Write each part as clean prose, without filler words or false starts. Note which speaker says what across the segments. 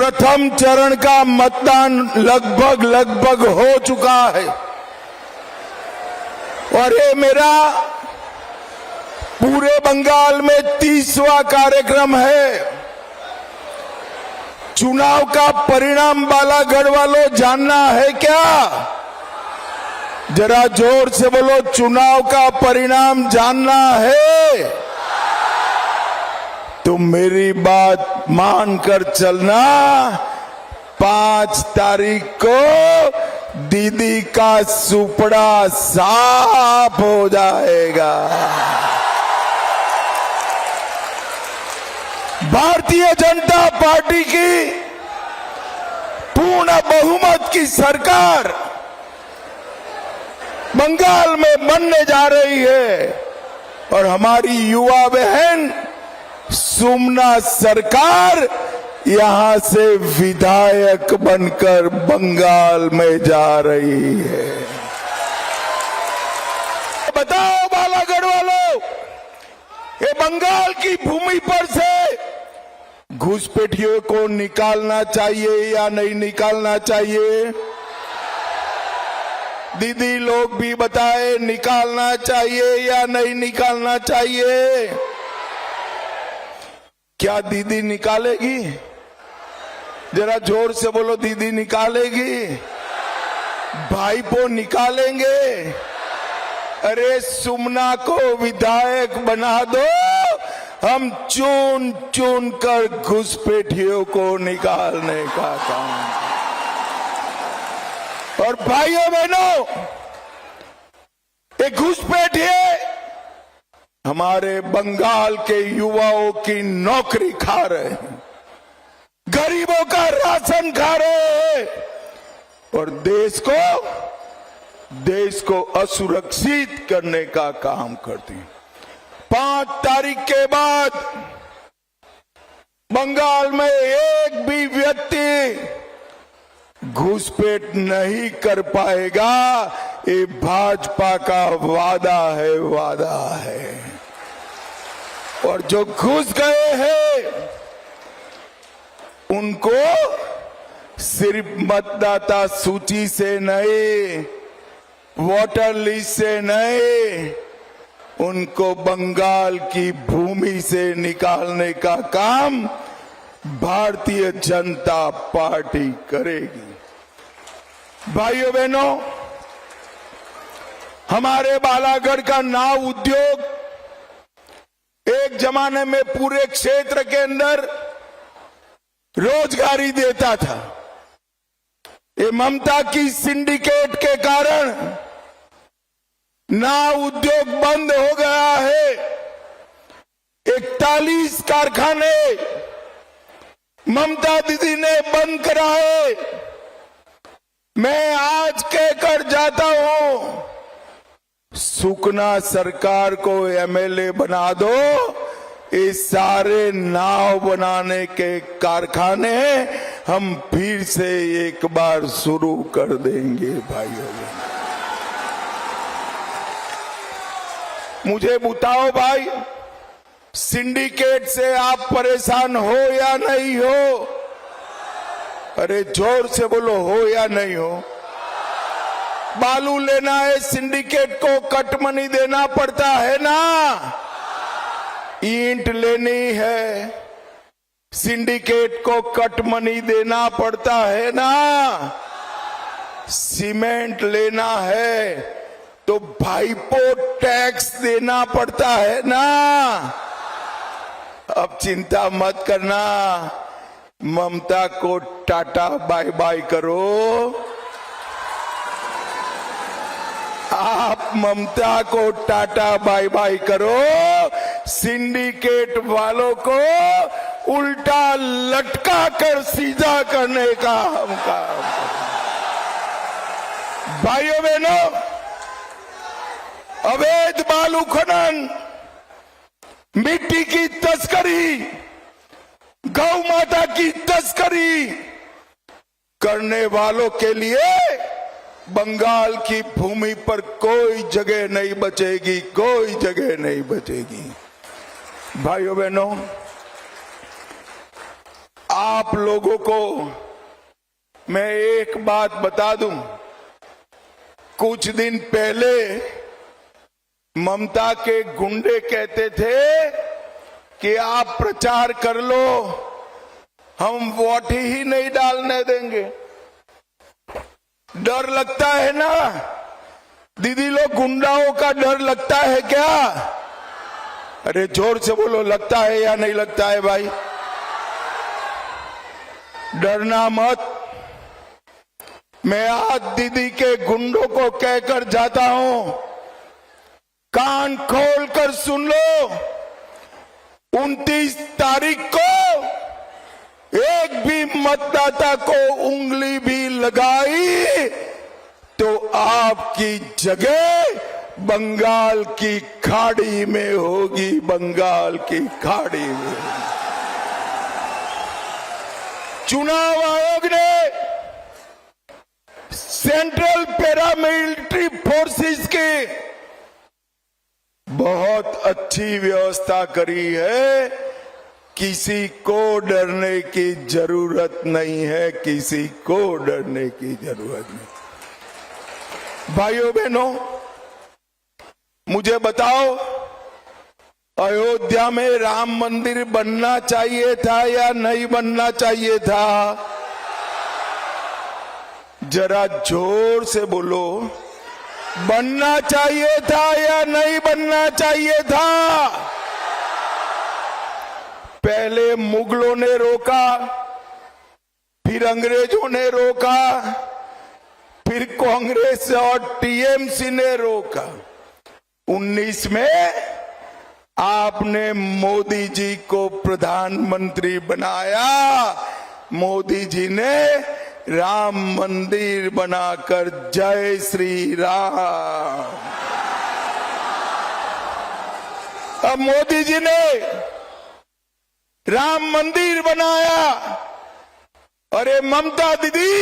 Speaker 1: प्रथम चरण का मतदान लगभग हो चुका है और ये मेरा पूरे बंगाल में 30वां कार्यक्रम है। चुनाव का परिणाम बालागढ़ वालों जानना है क्या? जरा जोर से बोलो, चुनाव का परिणाम जानना है? तो मेरी बात मानकर चलना। 5 तारीख को दीदी का सुपड़ा साफ हो जाएगा। भारतीय जनता पार्टी की पूर्ण बहुमत की सरकार बंगाल में बनने जा रही है और हमारी युवा बहन सुमना सरकार यहां से विधायक बनकर बंगाल में जा रही है। बताओ बालागढ़ वालों, ये बंगाल की भूमि पर से घुसपैठियों को निकालना चाहिए या नहीं निकालना चाहिए? दीदी लोग भी बताए, निकालना चाहिए या नहीं निकालना चाहिए? क्या दीदी निकालेगी? जरा जोर से बोलो, दीदी निकालेगी? भाईपो निकालेंगे? अरे सुमना को विधायक बना दो, हम चुन चुन कर घुसपैठियों को निकालने का काम। और भाइयों बहनों, ये घुसपैठिए हमारे बंगाल के युवाओं की नौकरी खा रहे हैं, गरीबों का राशन खा रहे हैं और देश को असुरक्षित करने का काम करती हैं। 5 तारीख के बाद बंगाल में एक भी व्यक्ति घुसपैठ नहीं कर पाएगा। ये भाजपा का वादा है। और जो घुस गए हैं उनको सिर्फ मतदाता सूची से नहीं, वोटर लिस्ट से नहीं, उनको बंगाल की भूमि से निकालने का काम भारतीय जनता पार्टी करेगी। भाइयों बहनों, हमारे बालागढ़ का नाव उद्योग एक जमाने में पूरे क्षेत्र के अंदर रोजगारी देता था। ये ममता की सिंडिकेट के कारण नाव उद्योग बंद हो गया है। 41 कारखाने ममता दीदी ने बंद कराए। मैं आज कहकर जाता हूं, सुकना सरकार को एमएलए बना दो, ये सारे नाव बनाने के कारखाने हम फिर से एक बार शुरू कर देंगे। भाइयों, मुझे बताओ भाई, सिंडिकेट से आप परेशान हो या नहीं हो? अरे जोर से बोलो, हो या नहीं हो? बालू लेना है, सिंडिकेट को कट मनी देना पड़ता है ना। ईंट लेनी है, सिंडिकेट को कट मनी देना पड़ता है ना। सीमेंट लेना है तो भाईपो टैक्स देना पड़ता है ना। अब चिंता मत करना, ममता को टाटा बाय बाय करो। आप ममता को टाटा बाय बाय करो, सिंडिकेट वालों को उल्टा लटका कर सीधा करने का हम काम। भाइयों बहनों, अवैध बालू खनन, मिट्टी की तस्करी, गौ माता की तस्करी करने वालों के लिए बंगाल की भूमि पर कोई जगह नहीं बचेगी, कोई जगह नहीं बचेगी। भाइयों बहनों, आप लोगों को मैं एक बात बता दूं, कुछ दिन पहले ममता के गुंडे कहते थे कि आप प्रचार कर लो, हम वोट ही नहीं डालने देंगे। डर लगता है ना दीदी लोग, गुंडाओं का डर लगता है क्या? अरे जोर से बोलो, लगता है या नहीं लगता है भाई? डरना मत। मैं आज दीदी के गुंडों को कहकर जाता हूं, कान खोल कर सुन लो, 29 तारीख को एक भी मतदाता को उंगली भी लगाई तो आपकी जगह बंगाल की खाड़ी में होगी, बंगाल की खाड़ी में। चुनाव आयोग ने सेंट्रल पैरामिलिट्री फोर्सेस की बहुत अच्छी व्यवस्था करी है, किसी को डरने की जरूरत नहीं है, किसी को डरने की जरूरत नहीं। भाइयों बहनों, मुझे बताओ, अयोध्या में राम मंदिर बनना चाहिए था या नहीं बनना चाहिए था? जरा जोर से बोलो, बनना चाहिए था या नहीं बनना चाहिए था? पहले मुगलों ने रोका, फिर अंग्रेजों ने रोका, फिर कांग्रेस और टीएमसी ने रोका। 19 में आपने मोदी जी को प्रधानमंत्री बनाया। मोदी जी ने राम मंदिर बनाकर जय श्री राम। अब मोदी जी ने राम मंदिर बनाया, अरे ममता दीदी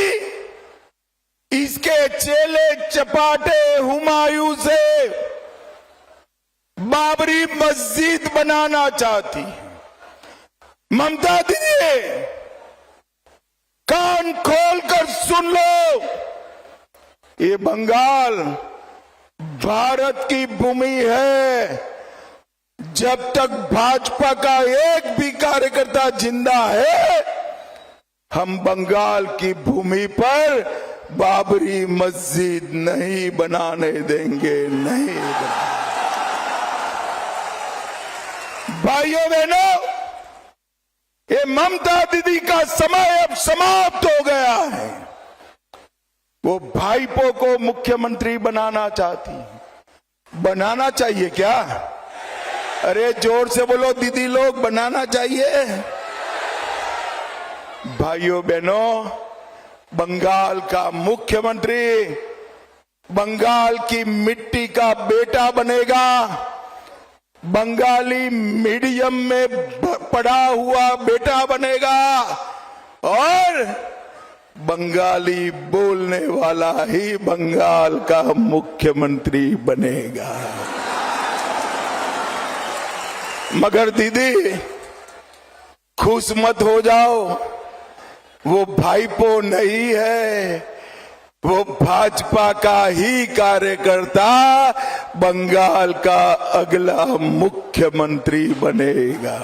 Speaker 1: इसके चेले चपाटे हुमायूं से बाबरी मस्जिद बनाना चाहती। ममता दीदी कान खोलकर सुन लो, ये बंगाल भारत की भूमि है। जब तक भाजपा का एक भी कार्यकर्ता जिंदा है, हम बंगाल की भूमि पर बाबरी मस्जिद नहीं बनाने देंगे, नहीं बनाने। भाइयों बहनों, ये ममता दीदी का समय अब समाप्त हो गया है। वो भाईपो को मुख्यमंत्री बनाना चाहती। बनाना चाहिए क्या? अरे जोर से बोलो दीदी लोग, बनाना चाहिए? भाइयों बहनों, बंगाल का मुख्यमंत्री बंगाल की मिट्टी का बेटा बनेगा, बंगाली मीडियम में पढ़ा हुआ बेटा बनेगा और बंगाली बोलने वाला ही बंगाल का मुख्यमंत्री बनेगा। मगर दीदी खुश मत हो जाओ, वो भाईपो नहीं है, वो भाजपा का ही कार्यकर्ता बंगाल का अगला मुख्यमंत्री बनेगा।